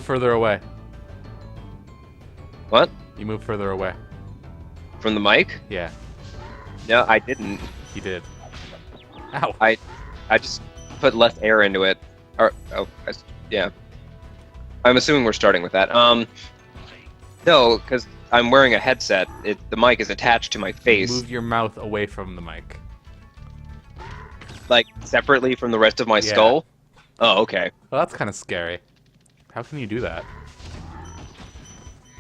further away. What? You move further away. From the mic? Yeah, No, I didn't. you did. Ow. I just put less air into it. Or yeah. I'm assuming we're starting with that. No, because I'm wearing a headset. The mic is attached to my face, Move your mouth away from the mic. like separately from the rest of my skull. Oh, okay. Well, that's kind of scary. How can you do that?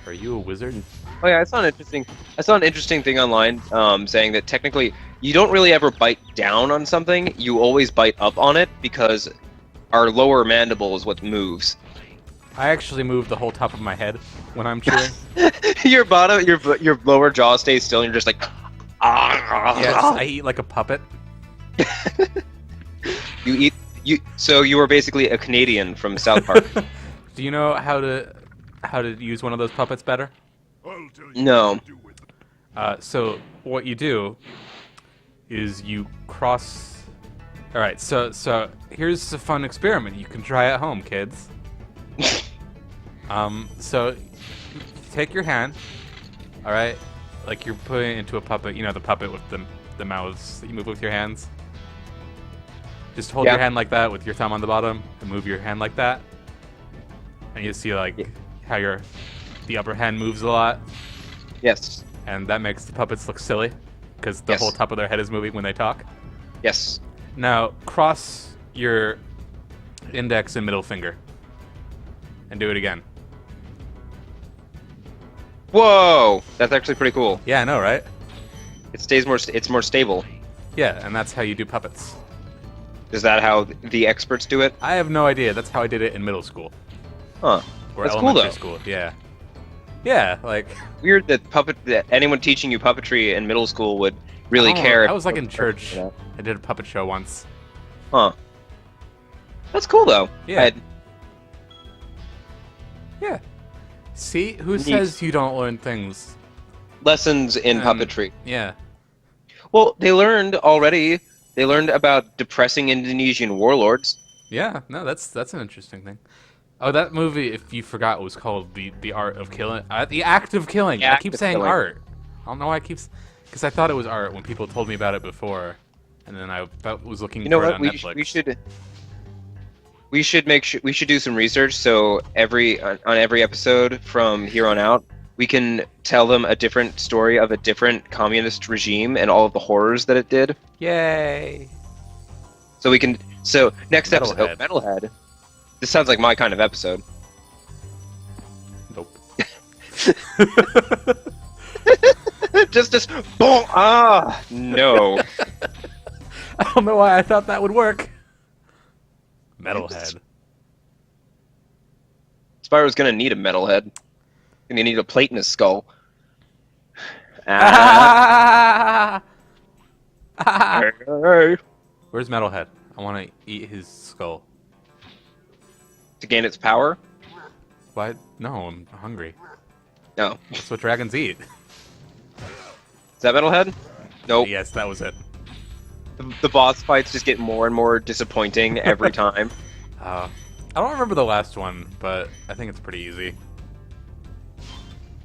Are you a wizard? Oh yeah, I saw an interesting thing online, saying that technically you don't really ever bite down on something. You always bite up on it because our lower mandible is what moves. I actually move the whole top of my head when I'm chewing. Your lower jaw stays still, and you're just like. Yes, I eat like a puppet. So you were basically a Canadian from South Park. Do you know how to use one of those puppets better? No. So what you do is you cross. All right. So here's a fun experiment you can try at home, kids. So you take your hand. All right. Like you're putting it into a puppet. You know the puppet with the mouths that you move with your hands. Just hold your hand like that with your thumb on the bottom and move your hand like that. And you see like how the upper hand moves a lot. Yes. And that makes the puppets look silly because the whole top of their head is moving when they talk. Yes. Now cross your index and middle finger and do it again. Whoa! That's actually pretty cool. Yeah, I know, right? It's more stable. Yeah, and that's how you do puppets. Is that how the experts do it? I have no idea. That's how I did it in middle school. Huh. Or That's cool, elementary though. school. Yeah. Yeah, like Weird that anyone teaching you puppetry in middle school would really care. I was like in church. I did a puppet show once. Huh. That's cool though. Yeah. Yeah. See, who Neat. says you don't learn things? Lessons in puppetry. Yeah. Well, they learned already. They learned about depressing Indonesian warlords. Yeah. No, that's an interesting thing. Oh, that movie, if you forgot, was called the Art of Killing. The Act of Killing. I keep saying art. I don't know why I keep, because I thought it was art when people told me about it before, and then I was looking for it on Netflix. We should do some research. So on every episode from here on out, we can tell them a different story of a different communist regime and all of the horrors that it did. Yay! So we can. So next episode, Metalhead. Metalhead. This sounds like my kind of episode. Nope. just boom! Ah, no. I don't know why I thought that would work. Metalhead. Spyro's gonna need a metal head. Gonna need a plate in his skull. Ah! Hey. Where's Metalhead? I want to eat his skull. To gain its power? What? No, I'm hungry. No. That's what dragons eat. Is that Metalhead? Nope. Yes, that was it. The boss fights just get more and more disappointing every time. I don't remember the last one, but I think it's pretty easy.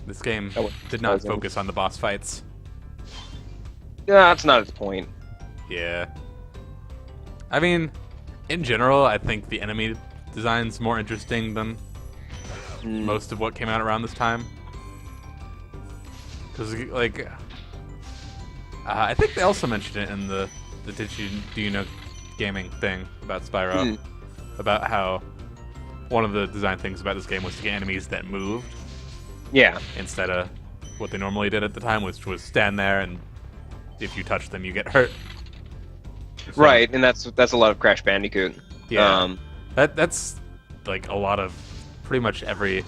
This game did not focus on the boss fights. Yeah, that's not its point. Yeah. I mean, in general, I think the enemy design's more interesting than most of what came out around this time. Because, like, I think they also mentioned it in the Do You Know Gaming thing about Spyro. About how one of the design things about this game was to get enemies that moved. Yeah. Instead of what they normally did at the time, which was stand there and if you touch them, you get hurt. So, right, and that's a lot of Crash Bandicoot. Yeah. That's like a lot of pretty much every,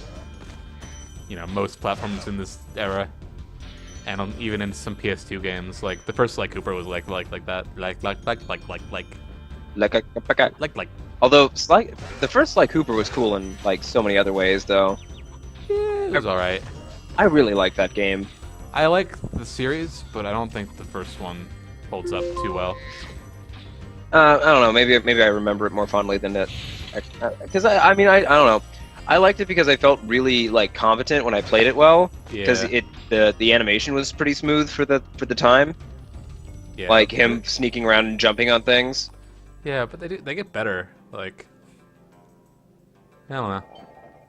most platforms in this era, and even in some PS2 games. Like the first Sly Cooper was like that, like. Although the first Sly Cooper was cool in like so many other ways, though. Yeah, it was all right. I really like that game. I like the series, but I don't think the first one holds up too well. I don't know. Maybe I remember it more fondly than it. Because I don't know. I liked it because I felt really like competent when I played it well. Because Yeah. the animation was pretty smooth for the time. Yeah. Like him sneaking around and jumping on things. Yeah, but they get better. Like, I don't know.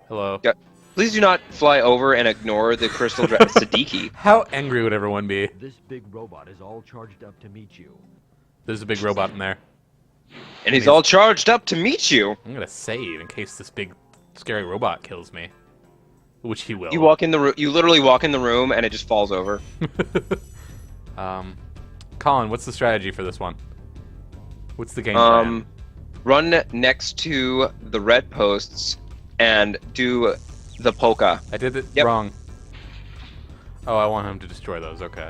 Hello. Yeah. Please do not fly over and ignore the crystal Siddiqui. How angry would everyone be? This big robot is all charged up to meet you. There's a big robot in there. And he's all charged up to meet you. I'm gonna save in case this big, scary robot kills me. Which he will. You walk in the room. You literally walk in the room, and it just falls over. Colin, what's the strategy for this one? What's the game plan? Run next to the red posts and do the polka. I did it Yep. wrong. Oh, I want him to destroy those. Okay.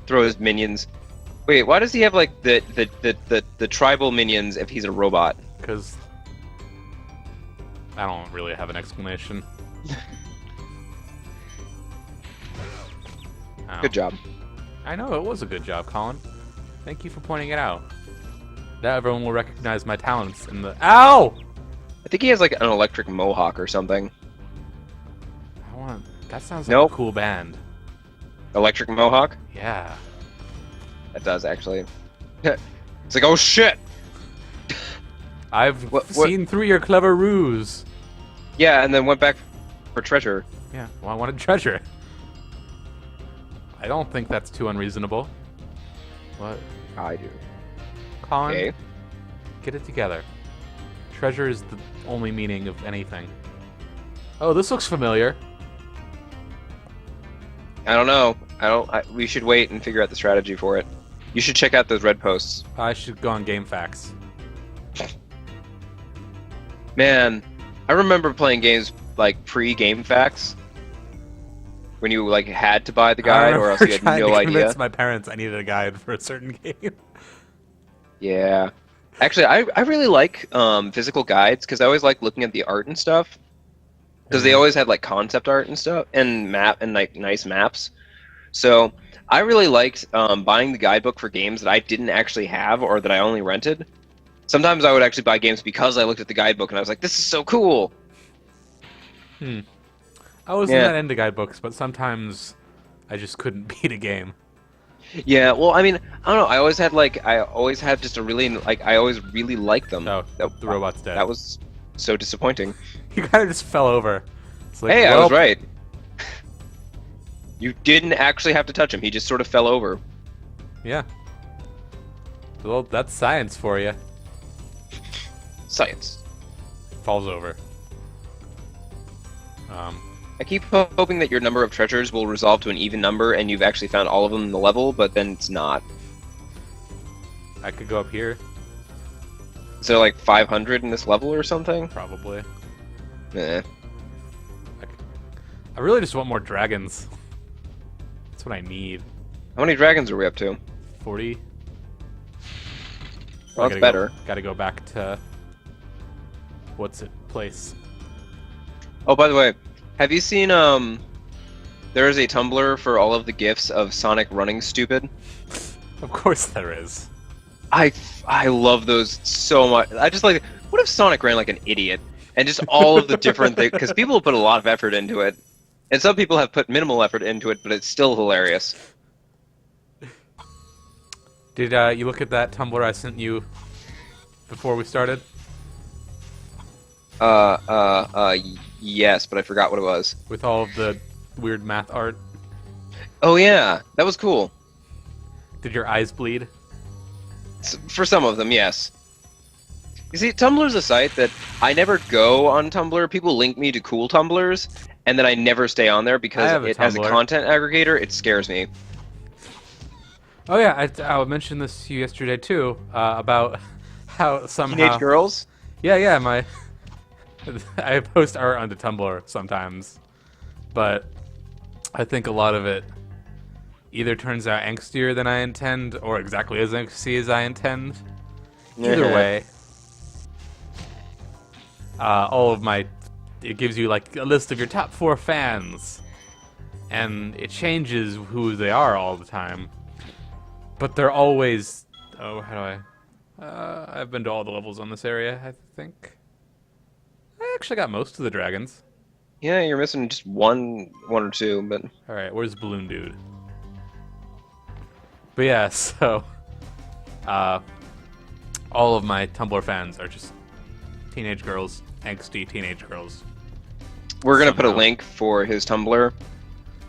Throw his minions. Wait, why does he have like the tribal minions if he's a robot? Because I don't really have an explanation. Oh. Good job. I know, it was a good job, Colin. Thank you for pointing it out. Now everyone will recognize my talents in the— Ow! I think he has like an electric mohawk or something. I want— That sounds like Nope. a cool band. Electric mohawk? Yeah. That does actually. It's like, oh shit! I've What- seen through your clever ruse. Yeah, and then went back for treasure. Yeah, well, I wanted treasure. I don't think that's too unreasonable. What? I do. Colin, Okay. get it together. Treasure is the only meaning of anything. Oh, this looks familiar. I don't know. We should wait and figure out the strategy for it. You should check out those red posts. I should go on GameFAQs. Man, I remember playing games like pre-game facts. When you like had to buy the guide, or else you had trying no to idea. convince my parents I needed a guide for a certain game. Yeah. Actually, I really like physical guides because I always like looking at the art and stuff. Because they always had like concept art and stuff, and like nice maps. So I really liked buying the guidebook for games that I didn't actually have or that I only rented. Sometimes I would actually buy games because I looked at the guidebook and I was like, "This is so cool." I wasn't Yeah. that into guidebooks, but sometimes I just couldn't beat a game. Yeah. Well, I mean, I don't know. I always had just a really like I always really liked them. Oh, the robot's dead. That was so disappointing. He kind of just fell over. It's like, Hey, I well, was right. You didn't actually have to touch him. He just sort of fell over. Yeah. Well, that's science for you. Science. Falls over. I keep hoping that your number of treasures will resolve to an even number and you've actually found all of them in the level, but then it's not. I could go up here, Is there like 500 in this level or something? probably. Eh. I really just want more dragons. That's what I need. How many dragons are we up to? 40. Well, that's better. Gotta go back to... What's it? Place. Oh, by the way, have you seen, there is a Tumblr for all of the GIFs of Sonic running stupid? Of course there is. I love those so much. I just like, what if Sonic ran like an idiot? And just all of the different things, because people have put a lot of effort into it. And some people have put minimal effort into it, but it's still hilarious. Did you look at that Tumblr I sent you before we started? Yes, but I forgot what it was. With all of the weird math art? Oh yeah, that was cool. Did your eyes bleed? For some of them, yes. You see, Tumblr's a site that I never go on Tumblr. People link me to cool Tumblrs, and then I never stay on there because as a Tumblr. content aggregator, it scares me. Oh yeah, I mentioned this to you yesterday too, about how somehow... Teenage girls? Yeah, my... I post art onto Tumblr sometimes, but I think a lot of it either turns out angstier than I intend, or exactly as angsty as I intend. Either way, all of my... It gives you like a list of your top 4 fans, and it changes who they are all the time. But they're always... Oh, how do I... I've been to all the levels on this area, I think. I actually got most of the dragons. Yeah, you're missing just one or two, but All right, where's Balloon Dude? But yeah, so all of my Tumblr fans are just teenage girls, angsty teenage girls. we're gonna put a Somehow. link for his Tumblr.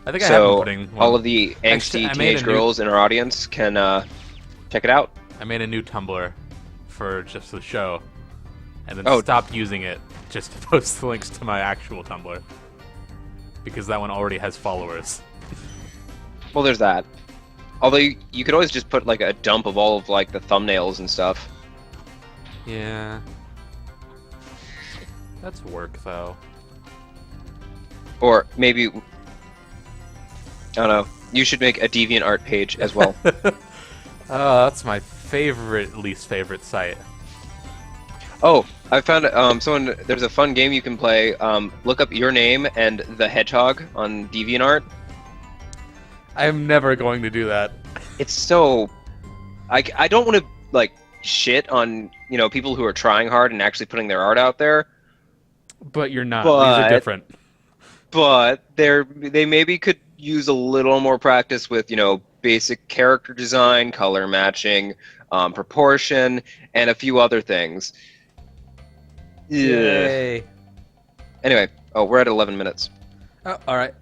I think I have been So putting one. all of the angsty Actually, I made teenage a new- girls in our audience can check it out. I made a new Tumblr for just the show, and then Oh. stopped using it just to post the links to my actual Tumblr because that one already has followers. Well, there's that. Although you could always just put like a dump of all of like the thumbnails and stuff. Yeah, that's work though. Or maybe I don't know. You should make a DeviantArt page as well. That's my least favorite site. Oh, I found someone. There's a fun game you can play. Look up your name and the hedgehog on DeviantArt. I'm never going to do that. It's so. I don't want to like shit on people who are trying hard and actually putting their art out there, But you're not. But- These are different. but they maybe could use a little more practice with basic character design, color matching, proportion, and a few other things. Yeah. Yay. Anyway, we're at 11 minutes. Oh, all right.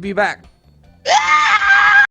Be back. Ah!